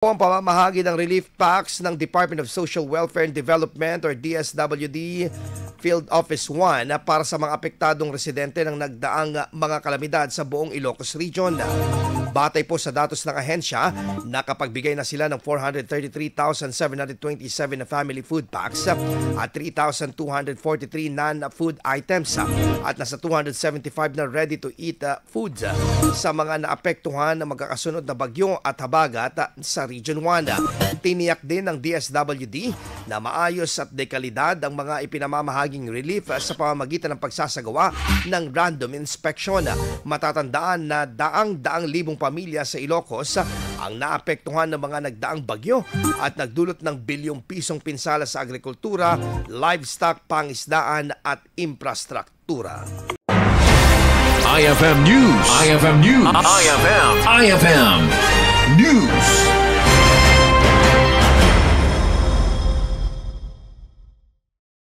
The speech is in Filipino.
Ang pamamahagi ng relief packs ng Department of Social Welfare and Development or DSWD Field Office 1 para sa mga apektadong residente ng nagdaang mga kalamidad sa buong Ilocos Region. Batay po sa datos ng ahensya, nakapagbigay na sila ng 433,727 na family food packs at 3,243 non-food items at nasa 275 na ready-to-eat foods sa mga naapektuhan ng magkakasunod na bagyo at habagat sa Region 1. Tiniyak din ng DSWD na maayos at dekalidad ang mga ipinamamahaging relief sa pamamagitan ng pagsasagawa ng random inspection. Matatandaan na daang-daang libong pamilya sa Ilocos ang naapektuhan ng mga nagdaang bagyo at nagdulot ng bilyong pisong pinsala sa agrikultura, livestock, pangisdaan at infrastruktura. IFM News. IFM News. IFM News.